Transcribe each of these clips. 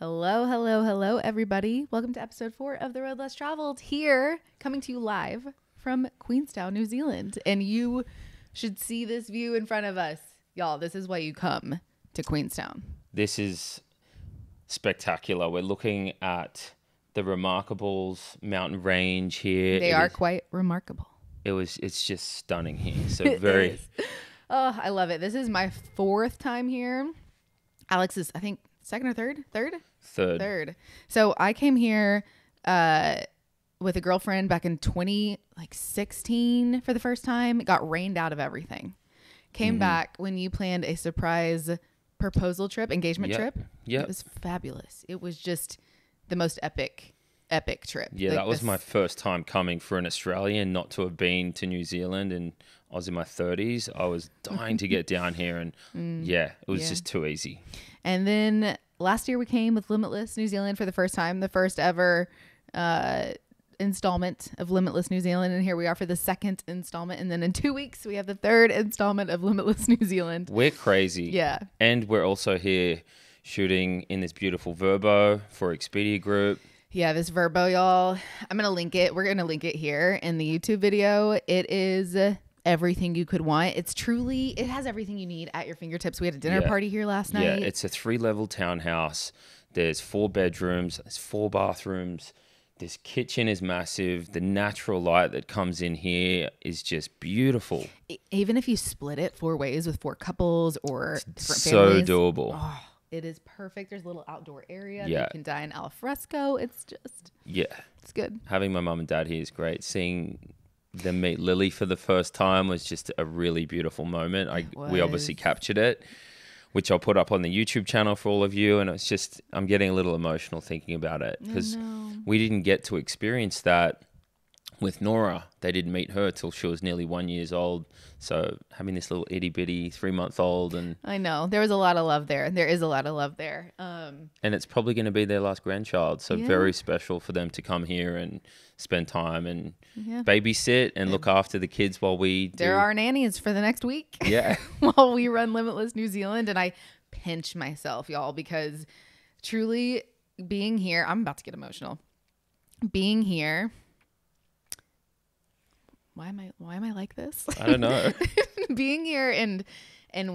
Hello, hello, hello, everybody. Welcome to episode 4 of The Road Less Traveled, here coming to you live from Queenstown, New Zealand. And you should see this view in front of us. Y'all, this is why you come to Queenstown. This is spectacular. We're looking at the Remarkables mountain range here. They are quite remarkable. It's just stunning here. So very. Oh, I love it. This is my 4th time here. Alex is, I think, second or third? Third. So I came here with a girlfriend back in 2016 for the first time. It got rained out of everything. Came back when you planned a surprise proposal trip, engagement trip. Yeah. It was fabulous. It was just the most epic trip. Yeah, that was my first time coming for an Australian, not to have been to New Zealand, and I was in my 30s. I was dying to get down here, and it was just too easy. And then last year we came with Limitless New Zealand for the first time, the first ever installment of Limitless New Zealand. And here we are for the second installment. And then in 2 weeks, we have the third installment of Limitless New Zealand. We're crazy. Yeah. And we're also here shooting in this beautiful Verbo for Expedia Group. Yeah, this Verbo, y'all. I'm going to link it. We're going to link it here in the YouTube video. It is everything you could want. It has everything you need at your fingertips. We had a dinner party here last night. Yeah, it's a 3-level townhouse. There's 4 bedrooms, there's 4 bathrooms. This kitchen is massive. The natural light that comes in here is just beautiful. Even if you split it 4 ways with 4 couples or different so families. doable. Oh, it is perfect. There's a little outdoor area. Yeah. You can dine al fresco. It's good. Having my mum and dad here is great. Seeing them meet Lily for the first time was just a really beautiful moment. We obviously captured it, which I'll put up on the YouTube channel for all of you. And it's just, I'm getting a little emotional thinking about it because we didn't get to experience that with Nora. They didn't meet her till she was nearly 1 year old. So having this little itty bitty 3-month-old, and I know there was a lot of love there. There is a lot of love there. And it's probably going to be their last grandchild. So very special for them to come here and spend time and babysit and look after the kids while we do. There are nannies for the next week. Yeah. While we run Limitless New Zealand. And I pinch myself, y'all, because truly being here, I'm about to get emotional. Being here. Why am I like this? I don't know. Being here and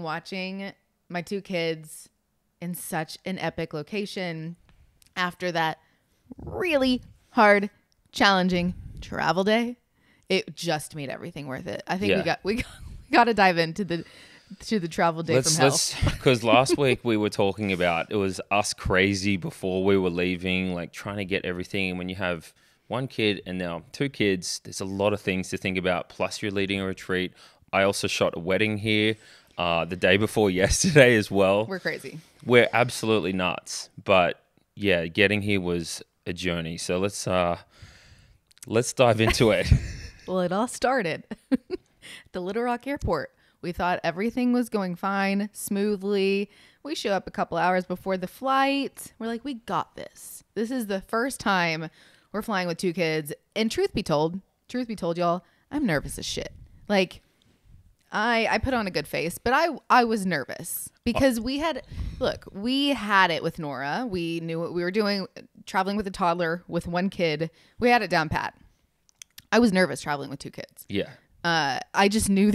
watching my 2 kids in such an epic location after that really hard, challenging travel day, it just made everything worth it. I think we got to dive into the travel day from hell. Because last week we were talking about, it was us crazy before we were leaving, like trying to get everything. And when you have 1 kid and now 2 kids, there's a lot of things to think about. Plus you're leading a retreat. I also shot a wedding here the day before yesterday as well. We're crazy. We're absolutely nuts. But yeah, getting here was a journey. So let's dive into it. Well, it all started at the Little Rock Airport. We thought everything was going fine, smoothly. We show up a couple hours before the flight. We're like, we got this. This is the first time we're flying with 2 kids. And truth be told, y'all, I'm nervous as shit. Like, I put on a good face, but I was nervous because we had it with Nora. We knew what we were doing, traveling with a toddler with 1 kid. We had it down pat. I was nervous traveling with 2 kids. Yeah. I just knew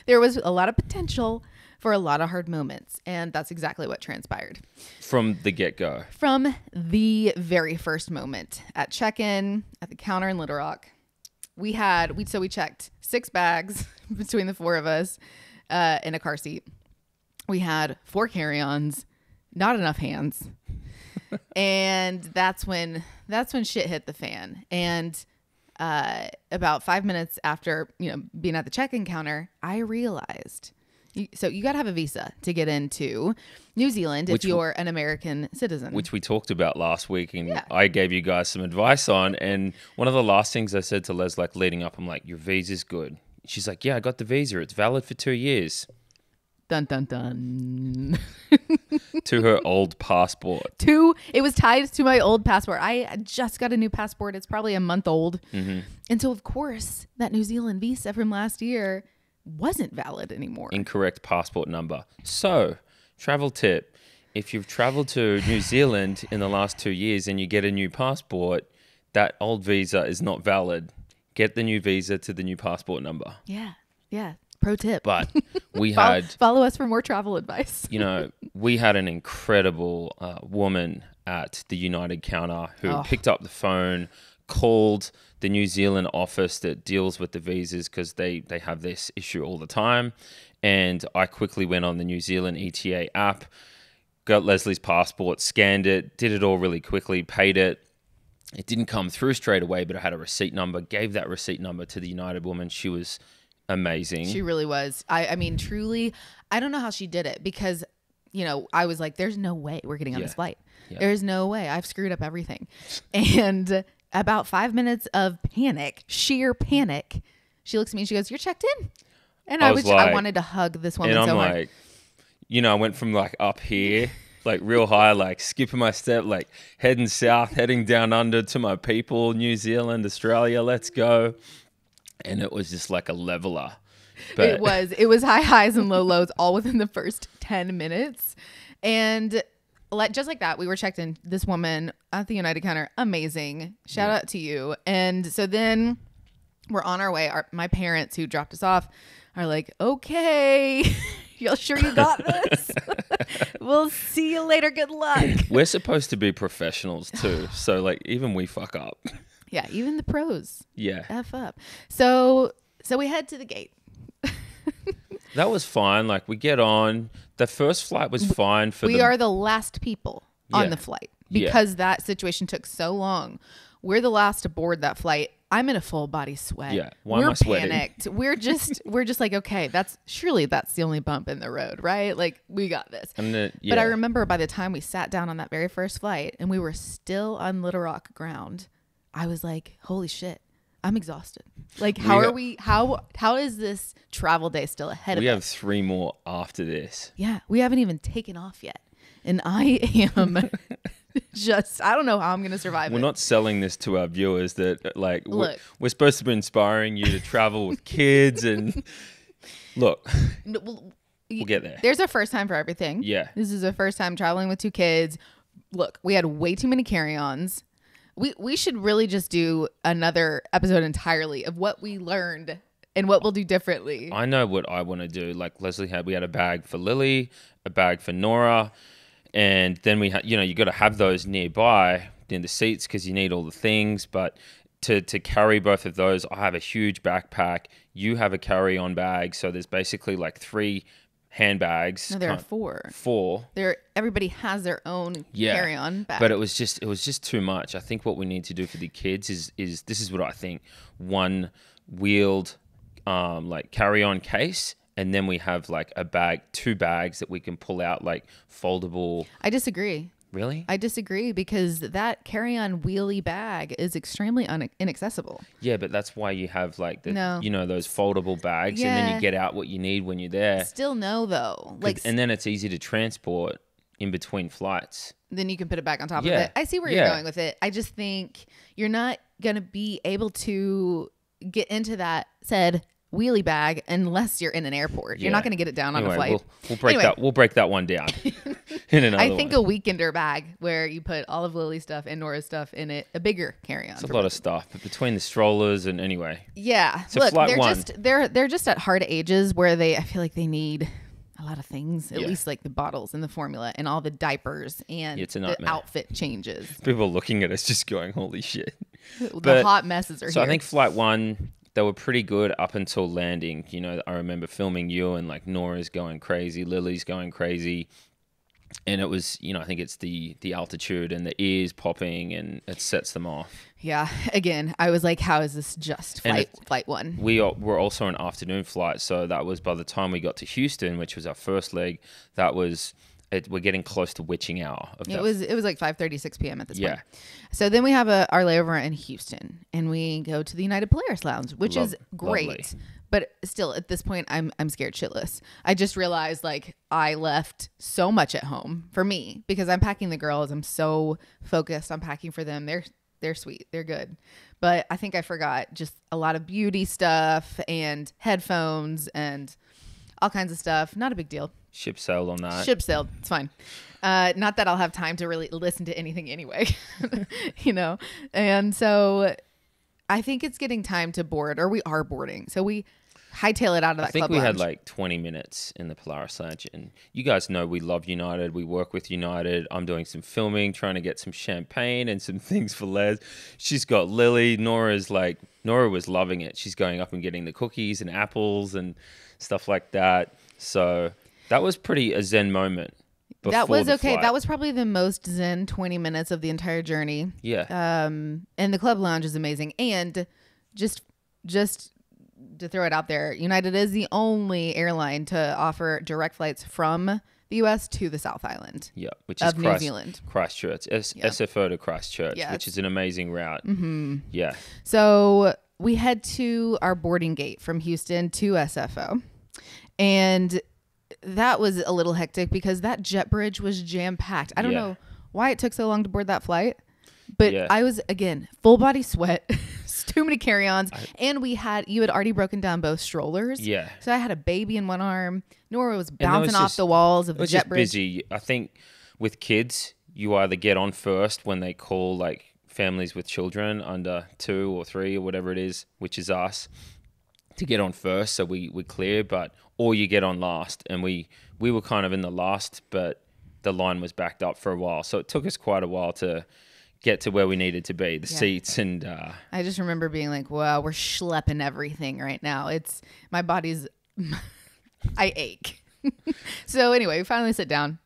there was a lot of potential for a lot of hard moments. And that's exactly what transpired. From the get-go. From the very first moment at check-in at the counter in Little Rock, we checked 6 bags between the 4 of us in a car seat. We had 4 carry-ons, not enough hands. And that's when shit hit the fan. And about 5 minutes after, being at the check-in counter, I realized, so you got to have a visa to get into New Zealand if you're an American citizen. Which we talked about last week, and I gave you guys some advice on. And one of the last things I said to Les, like leading up, I'm like, your visa's good. She's like, yeah, I got the visa. It's valid for 2 years. Dun, dun, dun. To her old passport. It was tied to my old passport. I just got a new passport. It's probably a month old. Mm-hmm. And so, of course, that New Zealand visa from last year wasn't valid anymore. Incorrect passport number. So, travel tip. if you've traveled to New Zealand in the last 2 years and you get a new passport, that old visa is not valid. Get the new visa to the new passport number. Yeah. Yeah. Pro tip. But we follow, had, follow us for more travel advice. we had an incredible woman at the United counter who picked up the phone, called the New Zealand office that deals with the visas because they have this issue all the time. And I quickly went on the New Zealand ETA app, got Leslie's passport, scanned it, did it all really quickly, paid it. It didn't come through straight away, but I had a receipt number, gave that receipt number to the United woman. She was amazing. She really was. I mean, truly, I don't know how she did it because, I was like, there's no way we're getting on this flight. Yeah. There's no way. I've screwed up everything. And about 5 minutes of panic, sheer panic, she looks at me and she goes, "You're checked in." And I wanted to hug this woman so hard. I went from like up here, like real high, like skipping my step, like heading south, heading down under to my people, New Zealand, Australia, let's go. And it was just like a leveler. But it was high highs and low lows all within the first 10 minutes. And just like that, we were checked in. This woman at the United counter, amazing. Shout out to you. And so then we're on our way. My parents who dropped us off are like, "Okay, y'all sure you got this? We'll see you later. Good luck." We're supposed to be professionals too. So like even we fuck up. Yeah, even the pros. Yeah. F up. So we head to the gate. That was fine. Like we get on. The first flight was fine for We are the last people on the flight because that situation took so long. We're the last to board that flight. I'm in a full body sweat. Yeah. Why am I sweating? Panicked. We're just like, okay, that's the only bump in the road, right? Like we got this. But I remember by the time we sat down on that very first flight and we were still on Little Rock ground, I was like, holy shit, I'm exhausted. Like how is this travel day still ahead of us? We have 3 more after this. Yeah. We haven't even taken off yet. And I am I don't know how I'm going to survive. We're not selling this to our viewers that like, we're supposed to be inspiring you to travel with kids and look, we'll get there. There's a first time for everything. Yeah. This is a first time traveling with 2 kids. Look, we had way too many carry-ons. We should really just do another episode entirely of what we learned and what we'll do differently. I know what I want to do. Like Leslie we had a bag for Lily, a bag for Nora. And then we had, you got to have those nearby in the seats because you need all the things. But to carry both of those, I have a huge backpack. You have a carry-on bag. So there's basically like 3 handbags. No, there are 4. 4. Everybody has their own carry-on bag. But it was just too much. I think what we need to do for the kids is this is what I think. 1 wheeled like carry-on case. And then we have like 2 bags that we can pull out like foldable. I disagree. Really? I disagree because that carry-on wheelie bag is extremely inaccessible. Yeah, but that's why you have like those foldable bags, and then you get out what you need when you're there. Still no though. And then it's easy to transport in between flights. Then you can put it back on top of it. I see where you're going with it. I just think you're not going to be able to get into that said wheelie bag unless you're in an airport. You're not going to get it down on a flight. We'll break that one down. I think a weekender bag where you put all of Lily's stuff and Nora's stuff in it, a bigger carry-on. It's a lot of stuff, but between the strollers and anyway. Yeah. So look, they're just at hard ages where I feel like they need a lot of things, at least like the bottles and the formula and all the diapers and the outfit changes. People are looking at us just going, holy shit. The hot messes are here. So I think flight 1, they were pretty good up until landing. I remember filming you and like Nora's going crazy, Lily's going crazy. And it was, I think it's the altitude and the ears popping and it sets them off. Yeah. Again, I was like, how is this just flight 1? We were also an afternoon flight. So that was by the time we got to Houston, which was our first leg, we're getting close to witching hour. It was like 5:36 p.m. at this point. So then we have our layover in Houston and we go to the United Polaris Lounge, which is great. Lovely. But still, at this point, I'm scared shitless. I just realized like I left so much at home for me because I'm packing the girls. I'm so focused on packing for them. They're sweet. They're good. But I think I forgot just a lot of beauty stuff and headphones and all kinds of stuff. Not a big deal. Ship sailed on that. Ship sailed. It's fine. Not that I'll have time to really listen to anything anyway, you know? And so I think it's getting time to board, or we are boarding. So we hightail it out of that club I think we lounge. had like 20 minutes in the Polaris Lounge, and you guys know we love United. We work with United. I'm doing some filming, trying to get some champagne and some things for Les. She's got Lily. Nora was loving it. She's going up and getting the cookies and apples and stuff like that. So that was pretty a zen moment. That was okay. Flight. That was probably the most zen 20 minutes of the entire journey. Yeah. And the club lounge is amazing. And just to throw it out there, United is the only airline to offer direct flights from the U.S. to the South Island. Yeah, which is New Zealand. Christchurch, SFO to Christchurch, Yeah, which is an amazing route. Mm-hmm. Yeah. So we head to our boarding gate from Houston to SFO. And that was a little hectic because that jet bridge was jam-packed. I don't know why it took so long to board that flight. But I was, again, full body sweat, too many carry-ons. And you had already broken down both strollers. Yeah. So I had a baby in one arm. Nora was bouncing off the walls of the jet bridge. It was just busy. I think with kids, you either get on first when they call like families with children under 2 or 3 or whatever it is, which is us, to get on first. So we clear, or you get on last. And we were kind of in the last, but the line was backed up for a while. So it took us quite a while to get to where we needed to be, the seats. And I just remember being like, wow, we're schlepping everything right now. It's my body's, I ache. So anyway, we finally sit down,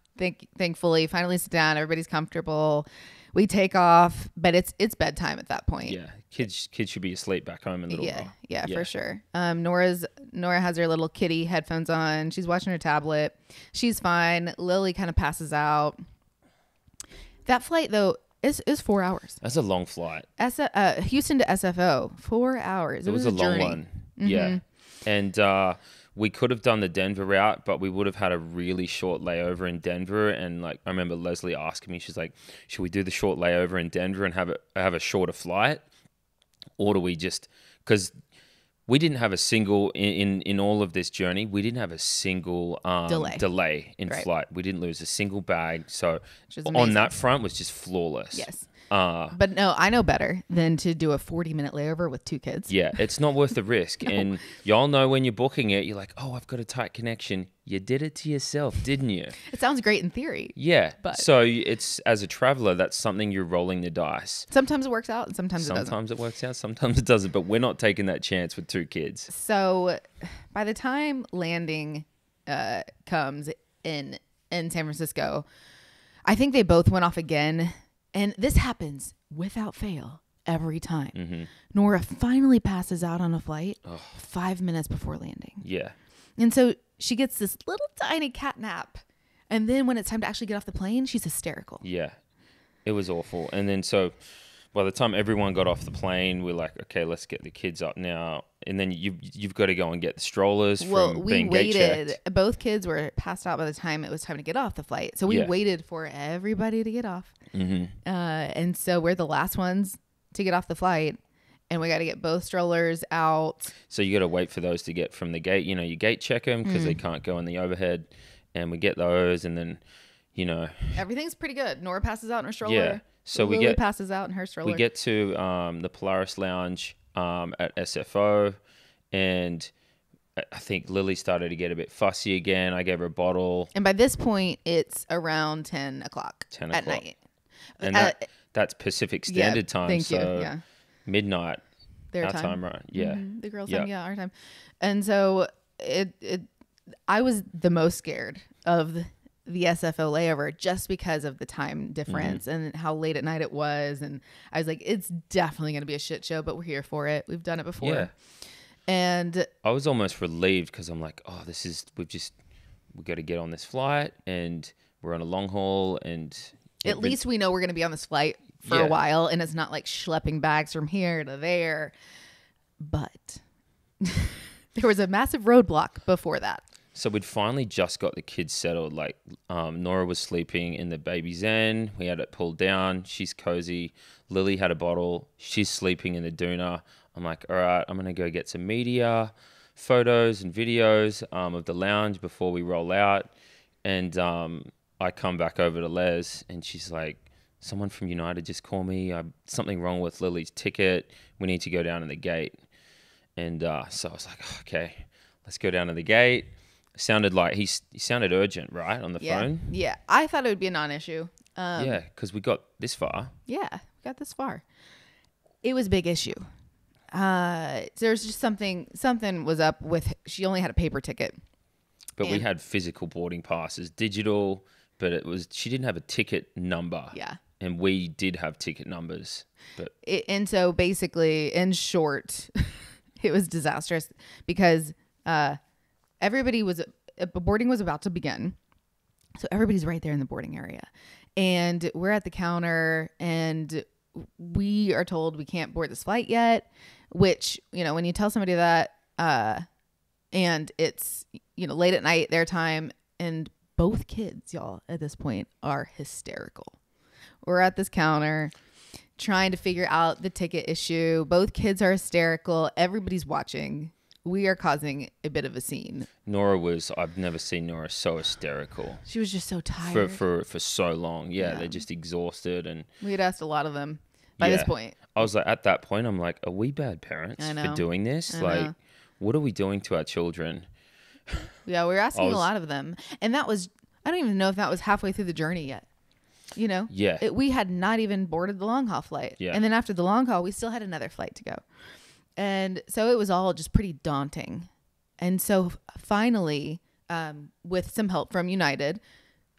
thankfully, sit down. Everybody's comfortable. We take off, but it's bedtime at that point. Yeah. Kids should be asleep back home in a little while. Yeah, for sure. Nora has her little kitty headphones on. She's watching her tablet. She's fine. Lily kind of passes out. That flight though, is 4 hours. That's a long flight. Houston to SFO, 4 hours. It was a long one. Mm-hmm. Yeah. And we could have done the Denver route, but we would have had a really short layover in Denver. And like, I remember Leslie asking me, she's like, should we do the short layover in Denver and have a shorter flight? Or do we just, because we didn't have a single, in all of this journey, we didn't have a single delay in flight. We didn't lose a single bag. So on that front was just flawless. Yes. But no, I know better than to do a 40-minute layover with 2 kids. Yeah, it's not worth the risk. No. And y'all know when you're booking it, you're like, oh, I've got a tight connection. You did it to yourself, didn't you? It sounds great in theory. Yeah. But so it's, as a traveler, that's something you're rolling the dice. Sometimes it works out and sometimes it doesn't. Sometimes it works out, sometimes it doesn't. But we're not taking that chance with 2 kids. So by the time landing comes in San Francisco, I think they both went off again. And this happens without fail every time. Mm-hmm. Nora finally passes out on a flight 5 minutes before landing. Yeah. And so she gets this little tiny cat nap. And then when it's time to actually get off the plane, she's hysterical. Yeah. It was awful. And then so by the time everyone got off the plane, we're like, okay, let's get the kids up now. And then you've got to go and get the strollers from being gate checked. Both kids were passed out by the time it was time to get off the flight. So we waited for everybody to get off. Mm-hmm. And so we're the last ones to get off the flight. And we got to get both strollers out. So you got to wait for those to get from the gate. You know, you gate check them because they can't go in the overhead. And we get those. And then, you know. Everything's pretty good. Nora passes out in her stroller. Yeah. So Lily passes out in her stroller. We get to the Polaris Lounge at SFO, and I think Lily started to get a bit fussy again. I gave her a bottle. And by this point, it's around 10 o'clock at night. And that's Pacific Standard Time. Thank you. Yeah. Midnight. Their our time, right? Yeah. Mm-hmm. The girls' time, our time. And so I was the most scared of the SFO layover just because of the time difference and how late at night it was. And I was like, it's definitely going to be a shit show, but we're here for it. We've done it before. Yeah. And I was almost relieved because I'm like, oh, we've got to get on this flight and we're on a long haul. And at least we know we're going to be on this flight for a while. And it's not like schlepping bags from here to there. But there was a massive roadblock before that. So we'd finally just got the kids settled. Like Nora was sleeping in the baby zen. We had it pulled down. She's cozy. Lily had a bottle. She's sleeping in the doona. I'm like, all right, I'm going to go get some media, photos and videos of the lounge before we roll out. And I come back over to Les, and she's like, someone from United just called me. Something wrong with Lily's ticket. We need to go down to the gate. And so I was like, okay, let's go down to the gate. Sounded like he sounded urgent, right, on the phone? Yeah, I thought it would be a non-issue. Yeah, because we got this far. Yeah, we got this far. It was a big issue. There's just something was up with, she only had a paper ticket. But we had physical boarding passes, digital, but she didn't have a ticket number. Yeah. And we did have ticket numbers. And so basically, in short, it was disastrous because boarding was about to begin. So everybody's right there in the boarding area. And we're at the counter and we are told we can't board this flight yet, which, when you tell somebody that, and it's, late at night, their time, and both kids, y'all, at this point are hysterical. We're at this counter trying to figure out the ticket issue. Both kids are hysterical. Everybody's watching. We are causing a bit of a scene. I've never seen Nora so hysterical. She was just so tired. For so long. Yeah, they're just exhausted. And we had asked a lot of them by this point. I was like, at that point, I'm like, are we bad parents for doing this? Like, what are we doing to our children? Yeah, we were asking a lot of them. And that was, I don't even know if that was halfway through the journey yet. Yeah. We had not even boarded the long haul flight. Yeah. And then after the long haul, we still had another flight to go. And so it was all just pretty daunting. And so finally, with some help from United,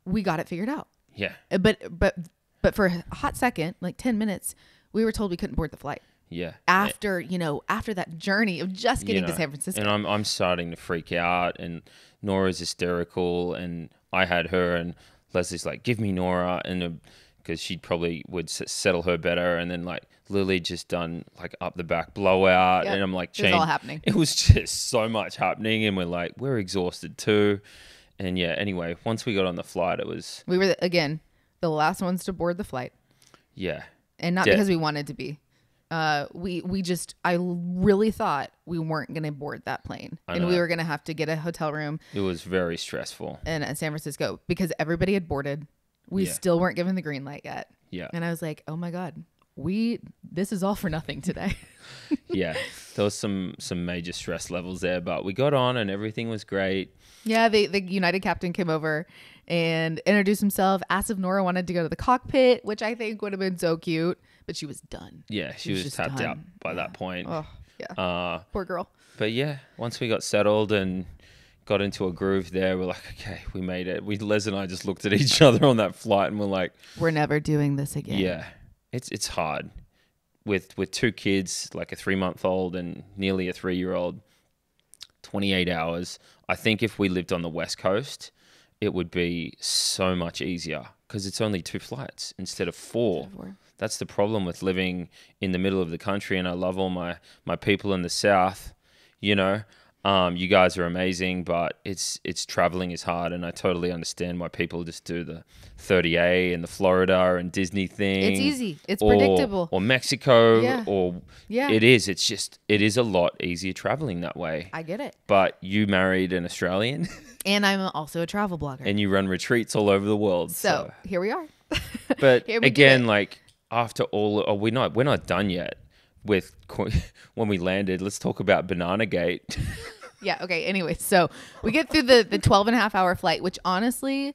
we got it figured out. Yeah. But for a hot second, like 10 minutes, we were told we couldn't board the flight. Yeah. After that journey of just getting to San Francisco. And I'm starting to freak out, and Nora's hysterical, and I had her, and Leslie's like, give me Nora, and because she probably would settle her better, and then like Lily just done like up the back blowout, and I'm like, it was all happening. It was just so much happening, and we're exhausted too, and anyway, once we got on the flight, we were again the last ones to board the flight. Yeah, and not because we wanted to be. I really thought we weren't going to board that plane, and we were going to have to get a hotel room. It was very stressful in San Francisco because everybody had boarded. We still weren't given the green light yet. Yeah. And I was like, oh my God, this is all for nothing today. Yeah. There was some major stress levels there, but we got on and everything was great. Yeah. The United captain came over and introduced himself, asked if Nora wanted to go to the cockpit, which I think would have been so cute, but she was done. Yeah. She was tapped out by that point. Oh, yeah. Poor girl. But yeah, once we got settled and got into a groove there, we're like, okay, we made it. Les and I just looked at each other on that flight and we're like, we're never doing this again. Yeah. It's hard with two kids, like a 3-month-old and nearly a 3-year-old, 28 hours. I think if we lived on the West Coast, it would be so much easier because it's only 2 flights instead of 4. That's the problem with living in the middle of the country. And I love all my people in the South, you guys are amazing, but it's traveling is hard, and I totally understand why people just do the 30A and the Florida and Disney thing. It's easy. It's predictable. Or Mexico. Yeah. It is a lot easier traveling that way. I get it. But you married an Australian. And I'm also a travel blogger. And you run retreats all over the world. So here we are. But again, like after all, we're not done yet with when we landed. Let's talk about Banana Gate. Yeah. Okay. Anyway, so we get through the 12.5-hour flight, which honestly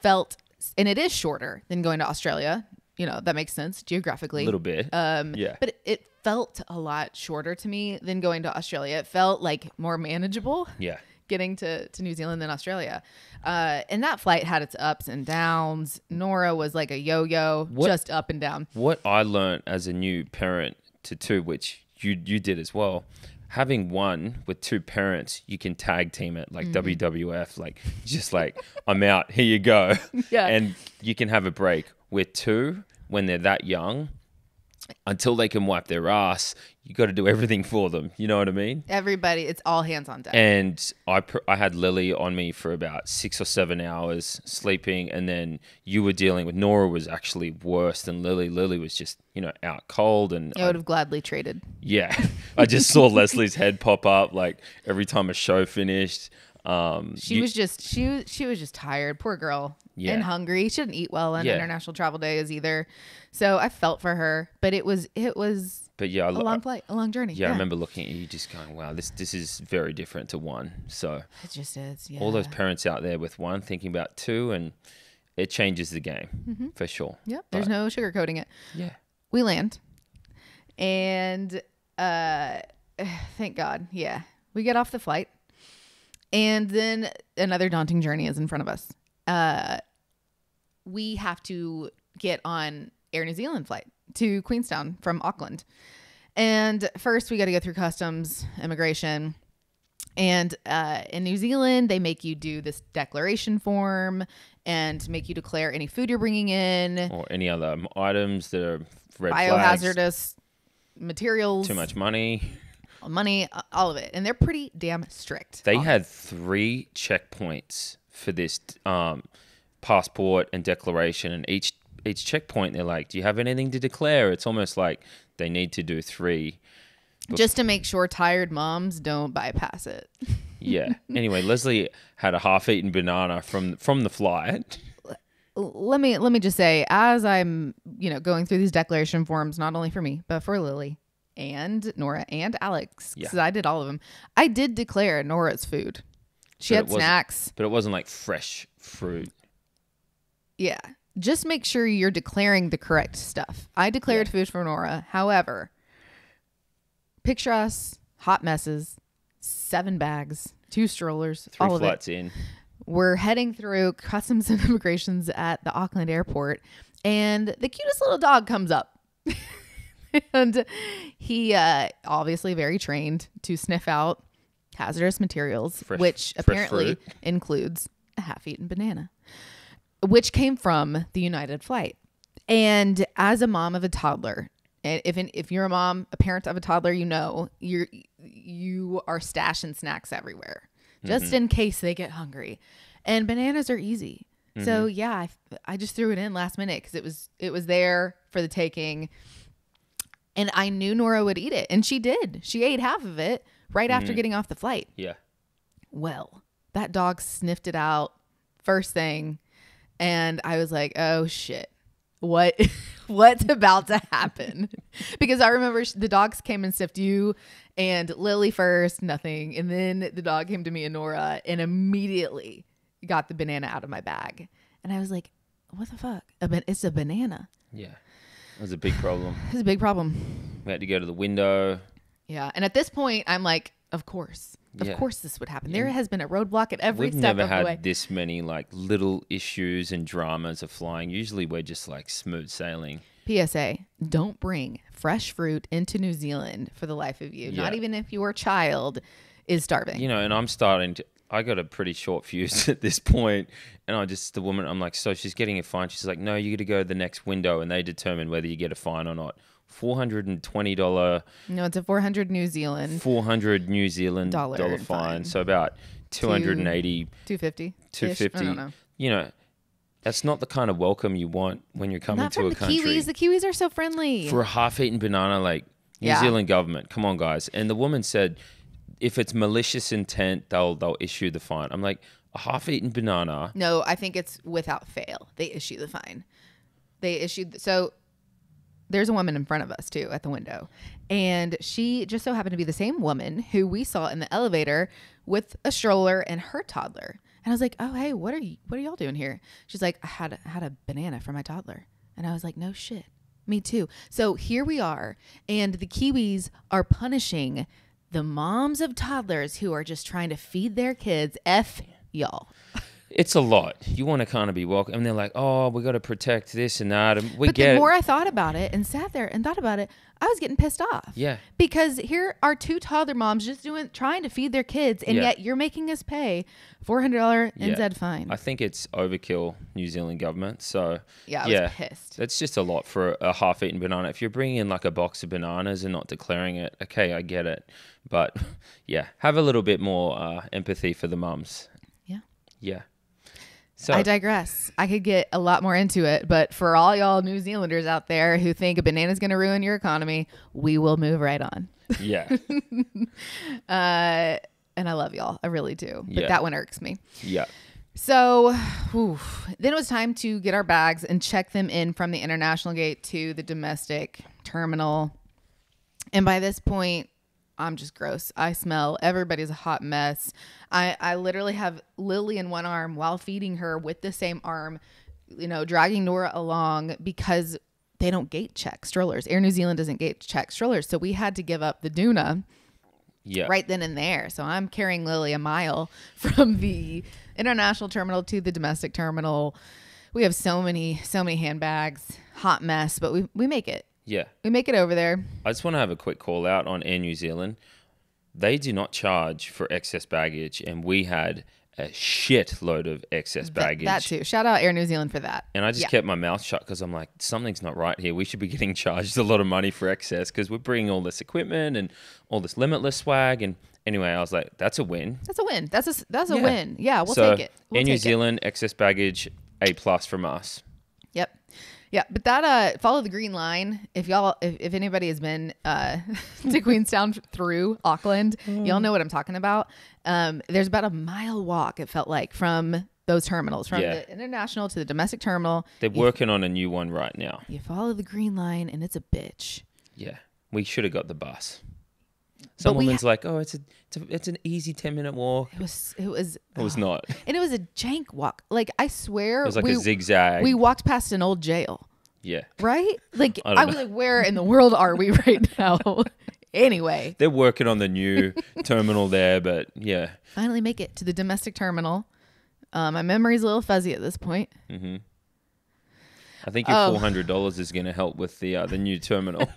felt, and it is shorter than going to Australia. That makes sense geographically. A little bit. Yeah. But it felt a lot shorter to me than going to Australia. It felt like more manageable. Yeah. Getting to New Zealand than Australia. And that flight had its ups and downs. Nora was like a yo-yo, just up and down. What I learned as a new parent to 2, which you did as well, having one with 2 parents, you can tag team it like WWF, like just like, I'm out, here you go. Yeah. And you can have a break. With 2, when they're that young, until they can wipe their ass, you got to do everything for them. You know what I mean? Everybody, it's all hands on deck. And I had Lily on me for about 6 or 7 hours sleeping, and then you were dealing with Nora was actually worse than Lily. Lily was just out cold, and I would have gladly traded. Yeah, I just saw Leslie's head pop up like every time a show finished. She was just tired, poor girl, and hungry. She didn't eat well on international travel days either, so I felt for her. But it was but yeah, a long flight, a long journey. Yeah, I remember looking at you, just going, "Wow, this is very different to one." So it just is. Yeah. All those parents out there with one thinking about two, and it changes the game for sure. Yep, there's no sugarcoating it. Yeah, we land, and thank God, we get off the flight. And then another daunting journey is in front of us. We have to get on Air New Zealand flight to Queenstown from Auckland. And first we got to go through customs, immigration. And in New Zealand, they make you do this declaration form and make you declare any food you're bringing in. Or any other items that are red biohazardous materials. Too much money, all of it. And they're pretty damn strict. They had 3 checkpoints for this passport and declaration, and each checkpoint they're like, do you have anything to declare? It's almost like they need to do 3 just to make sure tired moms don't bypass it. Yeah. Anyway, Leslie had a half-eaten banana from the flight. Let me just say, as I'm going through these declaration forms, not only for me but for Lily and Nora and Alex, because I did all of them. I did declare Nora's food. She had snacks. But it wasn't like fresh fruit. Yeah. Just make sure you're declaring the correct stuff. I declared food for Nora. However, picture us, hot messes, 7 bags, 2 strollers, 3 all flights of it. in. We're heading through customs and immigrations at the Auckland airport, and the cutest little dog comes up. And he obviously very trained to sniff out hazardous materials, which apparently includes a half-eaten banana, which came from the United flight. And as a mom of a toddler, if you're a parent of a toddler, you are stashing snacks everywhere just in case they get hungry. And bananas are easy. So I just threw it in last minute because it was there for the taking. And I knew Nora would eat it. And she did. She ate half of it right after getting off the flight. Yeah. Well, that dog sniffed it out first thing. And I was like, oh, shit. What's about to happen? Because I remember the dogs came and sniffed you and Lily first, nothing. And then the dog came to me and Nora and immediately got the banana out of my bag. And I was like, what the fuck? It's a banana. Yeah. It was a big problem. It was a big problem. We had to go to the window. Yeah. And at this point, I'm like, of course. Of course this would happen. There has been a roadblock at every step of the way. We've never had this many like little issues and dramas of flying. Usually we're just like smooth sailing. PSA, don't bring fresh fruit into New Zealand for the life of you. Yeah. Not even if your child is starving. And I got a pretty short fuse at this point, and I'm like, so she's getting a fine. She's like, no, you got to go to the next window, and they determine whether you get a fine or not. $420. No, it's a 400 New Zealand dollar fine. So about 280, 250. I don't know. That's not the kind of welcome you want when you're coming to a country. Kiwis. The Kiwis are so friendly. For a half-eaten banana, like New Zealand government, come on, guys. And the woman said, if it's malicious intent, they'll issue the fine. I'm like, a half-eaten banana. No, I think it's without fail. They issue the fine. So there's a woman in front of us too at the window, and she just so happened to be the same woman who we saw in the elevator with a stroller and her toddler. And I was like, oh, hey, what are y'all doing here? She's like, I had a banana for my toddler. And I was like, no shit. Me too. So here we are, and the Kiwis are punishing the moms of toddlers who are just trying to feed their kids. F y'all. It's a lot. You want to kind of be welcome. And they're like, oh, we got to protect this and that. And but the more I thought about it and sat there and thought about it, I was getting pissed off. Yeah. Because here are 2 toddler moms just trying to feed their kids, and yet you're making us pay $400 NZ fine. I think it's overkill, New Zealand government. So I was pissed. That's just a lot for a half-eaten banana. If you're bringing in like a box of bananas and not declaring it, okay, I get it. But have a little bit more empathy for the mums. Yeah. Yeah. So, I digress. I could get a lot more into it, but for all y'all New Zealanders out there who think a banana is going to ruin your economy, we will move right on. Yeah. And I love y'all. I really do. But Yeah. that one irks me. Yeah. So then it was time to get our bags and check them in from the international gate to the domestic terminal. And by this point, I'm just gross. I smell. Everybody's a hot mess. I literally have Lily in one arm while feeding her with the same arm, dragging Nora along because they don't gate check strollers. Air New Zealand doesn't gate check strollers. So we had to give up the Doona right then and there. So I'm carrying Lily a mile from the international terminal to the domestic terminal. We have so many handbags, hot mess, but we make it. Yeah. We make it over there. I just want to have a quick call out on Air New Zealand. They do not charge for excess baggage, and we had a shitload of excess baggage. That too. Shout out Air New Zealand for that. And I just kept my mouth shut because I'm like, something's not right here. We should be getting charged a lot of money for excess because we're bringing all this equipment and all this limitless swag. And anyway, I was like, that's a win. That's a win. That's a win. Yeah, we'll take it. Air New Zealand, excess baggage, A+ from us. Yep. Yeah, but that follow the green line. If anybody has been to Queenstown through Auckland, y'all know what I'm talking about. There's about a mile walk, it felt like, from those terminals, from the international to the domestic terminal. They're working on a new one right now. You follow the green line, and it's a bitch. Yeah, we should have got the bus. Some woman's like, "Oh, it's an easy 10-minute walk." It was not, and it was a jank walk. Like, I swear, it was like a zigzag. We walked past an old jail. Yeah, right. Like, I was like, "Where in the world are we right now?" Anyway, they're working on the new terminal there, but yeah, finally make it to the domestic terminal. My memory's a little fuzzy at this point. Mm-hmm. I think your $400 is going to help with the new terminal.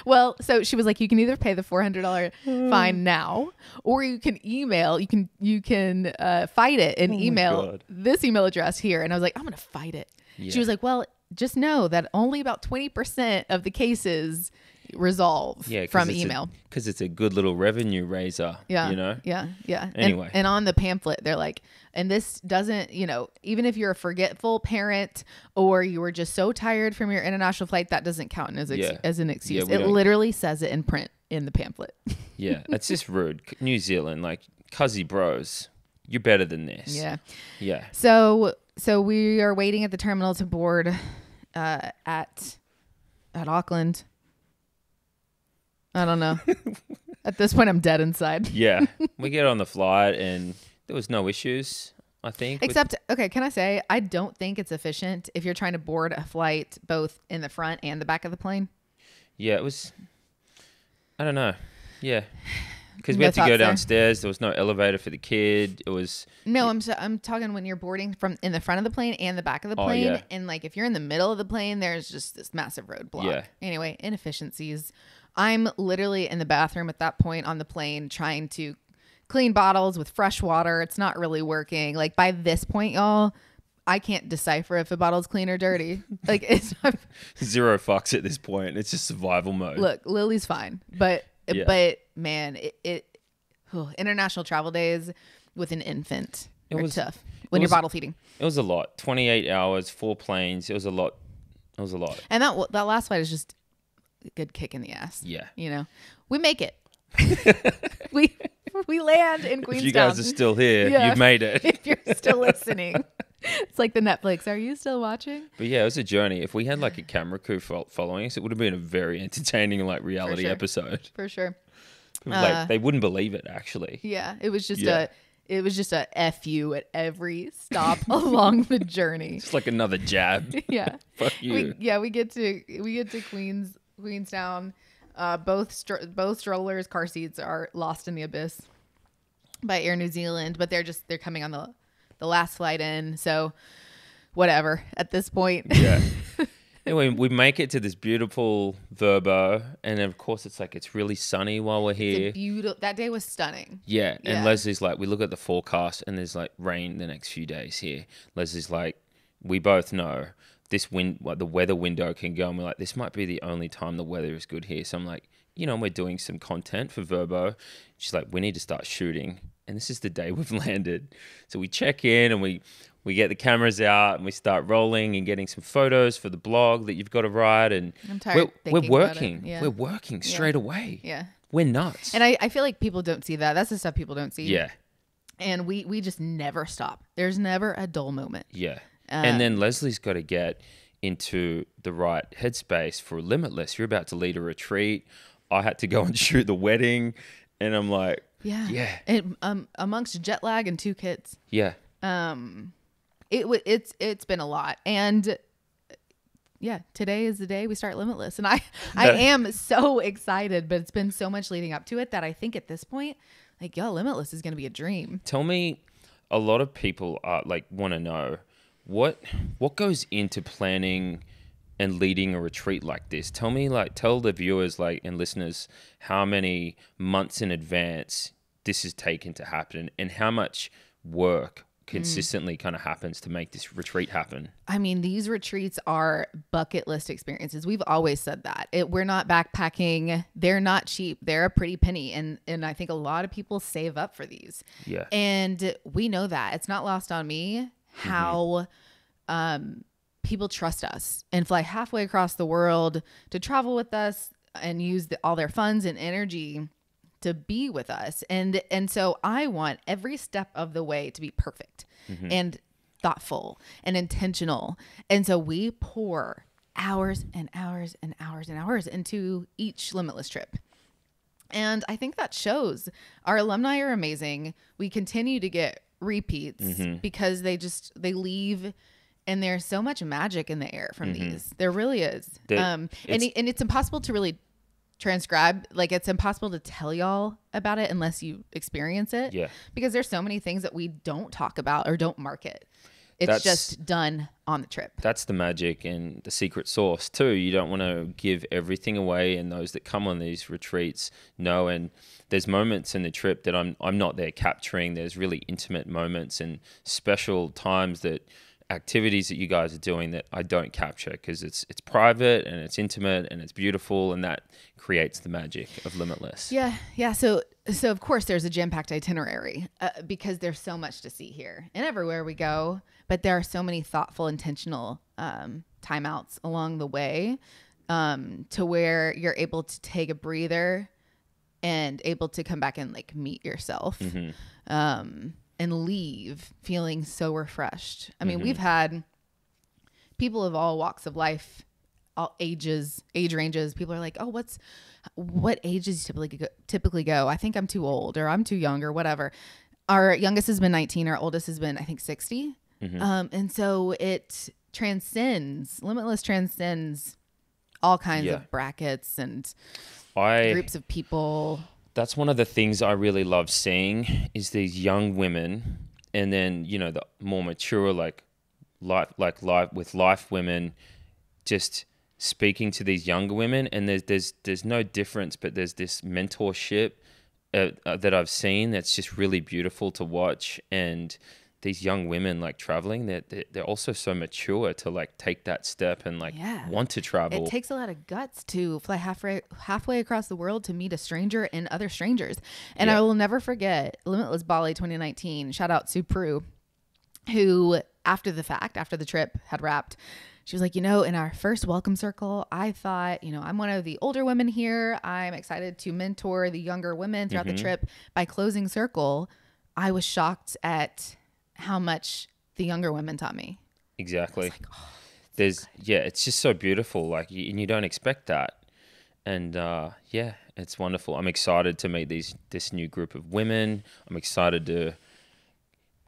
Well, so she was like, you can either pay the $400 fine now, or you can email. You can fight it and email this email address here. And I was like, I'm going to fight it. Yeah. She was like, well, just know that only about 20% of the cases resolve from email, because it's a good little revenue raiser. Yeah. Anyway, and on the pamphlet they're like, and this doesn't, even if you're a forgetful parent or you were just so tired from your international flight, that doesn't count as an excuse. It literally says it in print in the pamphlet. Yeah, that's just rude. New Zealand, like, cuzzy bros, you're better than this. Yeah. So we are waiting at the terminal to board at Auckland. I don't know. At this point, I'm dead inside. Yeah. We get on the flight and there was no issues, I think. Except, okay, can I say, I don't think it's efficient if you're trying to board a flight both in the front and the back of the plane. Yeah, it was, I don't know. Yeah. Because we had to go downstairs. There was no elevator for the kid. It was... No, I'm talking when you're boarding from in the front of the plane and the back of the plane. Yeah. And like if you're in the middle of the plane, there's just this massive roadblock. Yeah. Anyway, inefficiencies. I'm literally in the bathroom at that point on the plane trying to clean bottles with fresh water. It's not really working. Like, by this point, y'all, I can't decipher if a bottle's clean or dirty. Like, it's not... Zero fucks at this point. It's just survival mode. Look, Lily's fine, but man, international travel days with an infant are tough when you're bottle feeding. It was a lot. 28 hours, 4 planes. It was a lot. And that last flight is just a good kick in the ass. Yeah. We make it. we land in Queenstown. If you guys are still here, you've made it. If you're still listening. It's like the Netflix. Are you still watching? But yeah, it was a journey. If we had like a camera crew following us, it would have been a very entertaining reality episode. For sure. Like, they wouldn't believe it, actually. Yeah, it was just a F you at every stop along the journey. It's like another jab. Yeah. Fuck you. We get to Queenstown. Both strollers' car seats are lost in the abyss by Air New Zealand, but they're coming on the last flight in, so whatever at this point. Yeah. Anyway, we make it to this beautiful Verbo, and of course it's really sunny while we're here. That day was stunning. Yeah, and Leslie's like, we look at the forecast and there's like rain the next few days here. Leslie's like, we both know the weather window can go, and we're like, this might be the only time the weather is good here. So I'm like, we're doing some content for Verbo. She's like, we need to start shooting. And this is the day we've landed. So we check in and we get the cameras out and we start rolling and getting some photos for the blog that you've got to write. And I'm tired. We're working. Yeah. We're working straight away. Yeah. we're nuts. And I feel like people don't see that. That's the stuff people don't see. Yeah. And we just never stop. There's never a dull moment. Yeah. And then Leslie's got to get into the right headspace for Limitless. You're about to lead a retreat. I had to go and shoot the wedding. And I'm like, yeah. And, amongst jet lag and 2 kids. Yeah. It's been a lot. And yeah, today is the day we start Limitless. And I am so excited, but it's been so much leading up to it that I think at this point, like, Limitless is going to be a dream. Tell me, a lot of people want to know what goes into planning and leading a retreat like this. Tell me, tell the viewers and listeners how many months in advance this is taken to happen and how much work consistently kind of happens to make this retreat happen. I mean, these retreats are bucket list experiences. We've always said that. We're not backpacking. They're not cheap. They're a pretty penny. And I think a lot of people save up for these. Yeah. And we know that. It's not lost on me how people trust us and fly halfway across the world to travel with us and use all their funds and energy to be with us. And so I want every step of the way to be perfect and thoughtful and intentional. And so we pour hours and hours and hours and hours into each Limitless trip. And I think that shows. Our alumni are amazing. We continue to get repeats because they leave and there's so much magic in the air from these. There really is. And it's impossible to really transcribe. Like, it's impossible to tell y'all about it unless you experience it. Yeah. Because there's so many things that we don't talk about or don't market. It's just done on the trip. That's the magic and the secret sauce too. You don't want to give everything away, and those that come on these retreats know. And there's moments in the trip that I'm not there capturing. There's really intimate moments and special times, that activities that you guys are doing that I don't capture because it's private and it's intimate and it's beautiful, and that creates the magic of Limitless. Yeah. So of course there's a jam-packed itinerary because there's so much to see here and everywhere we go, but there are so many thoughtful, intentional timeouts along the way to where you're able to take a breather and able to come back and meet yourself. And leave feeling so refreshed. I mean, we've had people of all walks of life, all age ranges. People are like, "Oh, what ages typically go? I think I'm too old, or I'm too young, or whatever." Our youngest has been 19. Our oldest has been, I think, 60. And so it Limitless transcends all kinds of brackets and groups of people. That's one of the things I really love seeing is these young women, and then, the more mature, life women, just speaking to these younger women. And there's no difference, but there's this mentorship that I've seen that's just really beautiful to watch. And these young women traveling, they're also so mature to take that step and want to travel. It takes a lot of guts to fly halfway across the world to meet a stranger and other strangers. And I will never forget Limitless Bali 2019. Shout out Sue Prue, who after the trip had wrapped, she was like, in our first welcome circle, I thought, I'm one of the older women here. I'm excited to mentor the younger women throughout the trip. By closing circle, I was shocked at how much the younger women taught me. Exactly. It's just so beautiful. And you don't expect that. And it's wonderful. I'm excited to meet this new group of women. I'm excited to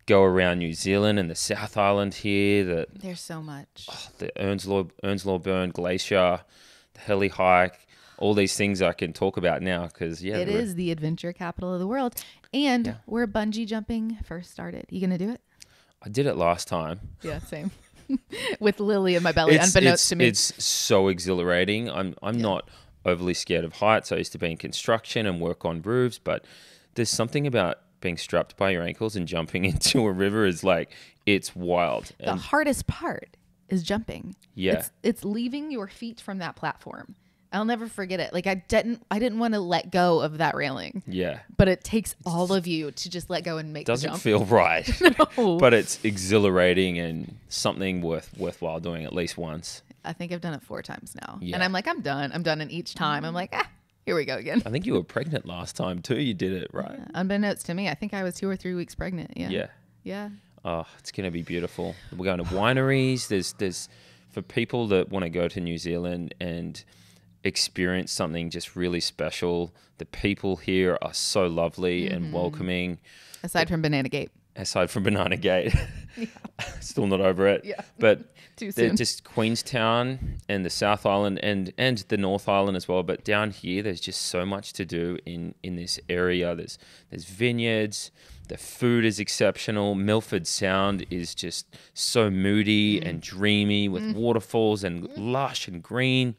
go around New Zealand and the South Island here. There's so much. The Ernslaw Burn Glacier, the heli hike, all these things I can talk about now because it is the adventure capital of the world. And where bungee jumping first started. You gonna do it? I did it last time. Yeah, same. With Lily in my belly, unbeknownst to me. It's so exhilarating. I'm not overly scared of heights. I used to be in construction and work on roofs, but there's something about being strapped by your ankles and jumping into a river is it's wild. The hardest part is jumping. Yeah. It's leaving your feet from that platform. I'll never forget it. I didn't want to let go of that railing. Yeah. But it takes all of you to just let go and make the jump. Doesn't feel right. No. But it's exhilarating and something worthwhile doing at least once. I think I've done it 4 times now. Yeah. And I'm done. I'm done. And each time I'm Here we go again. I think you were pregnant last time too. You did it, right? Yeah. Unbeknownst to me, I think I was 2 or 3 weeks pregnant. Yeah. Yeah. Yeah. Oh, it's going to be beautiful. We're going to wineries. There's for people that want to go to New Zealand and experience something just really special. The people here are so lovely and welcoming. Aside from Banana Gate. Aside from Banana Gate. Still not over it. Yeah. But Too soon. just Queenstown and the South Island and the North Island as well. But down here, there's just so much to do in this area. There's vineyards. The food is exceptional. Milford Sound is just so moody and dreamy with waterfalls and lush and green.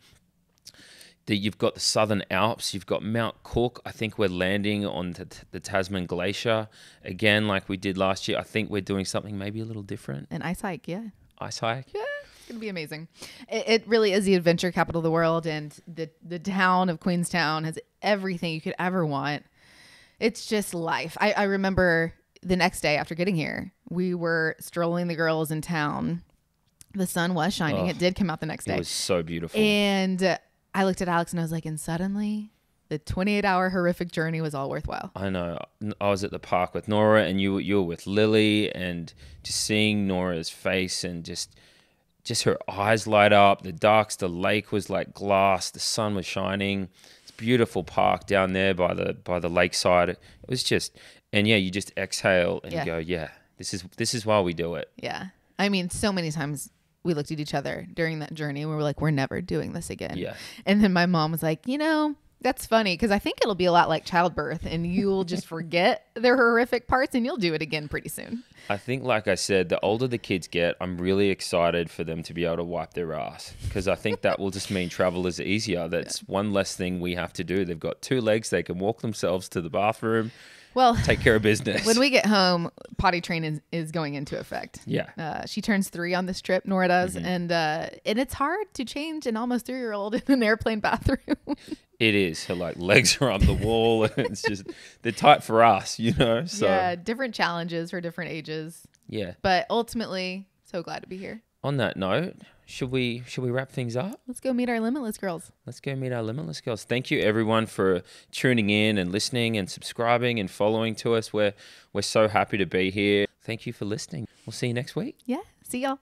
You've got the Southern Alps. You've got Mount Cook. I think we're landing on the Tasman Glacier again, like we did last year. I think we're doing something maybe a little different. An ice hike, yeah. Ice hike? Yeah, it's going to be amazing. It really is the adventure capital of the world, and the town of Queenstown has everything you could ever want. It's just life. I remember the next day after getting here, we were strolling the girls in town. The sun was shining. It did come out the next day. It was so beautiful. And I looked at Alex and I was like, and suddenly the 28-hour horrific journey was all worthwhile. I know. I was at the park with Nora and you were with Lily, and just seeing Nora's face and just her eyes light up. The lake was like glass. The sun was shining. It's a beautiful park down there by the lakeside. It was just, and yeah, you just exhale and go, yeah, this is why we do it. Yeah. I mean, so many times we looked at each other during that journey and we were like, we're never doing this again. Yeah. And then my mom was like, that's funny because I think it'll be a lot like childbirth and you'll just forget their horrific parts and you'll do it again pretty soon. I think, like I said, the older the kids get, I'm really excited for them to be able to wipe their ass, because I think that will just mean travel is easier. That's one less thing we have to do. They've got 2 legs. They can walk themselves to the bathroom. Well, take care of business. When we get home, potty train is going into effect. Yeah. She turns 3 on this trip, Nora does. And it's hard to change an almost 3-year-old in an airplane bathroom. It is. Her legs are up the wall. And it's just, they're tight for us, So yeah, different challenges for different ages. Yeah. But ultimately, so glad to be here. On that note, should we wrap things up? Let's go meet our Limitless girls. Let's go meet our Limitless girls. Thank you everyone for tuning in and listening and subscribing and following to us. We're so happy to be here. Thank you for listening. We'll see you next week. Yeah. See y'all.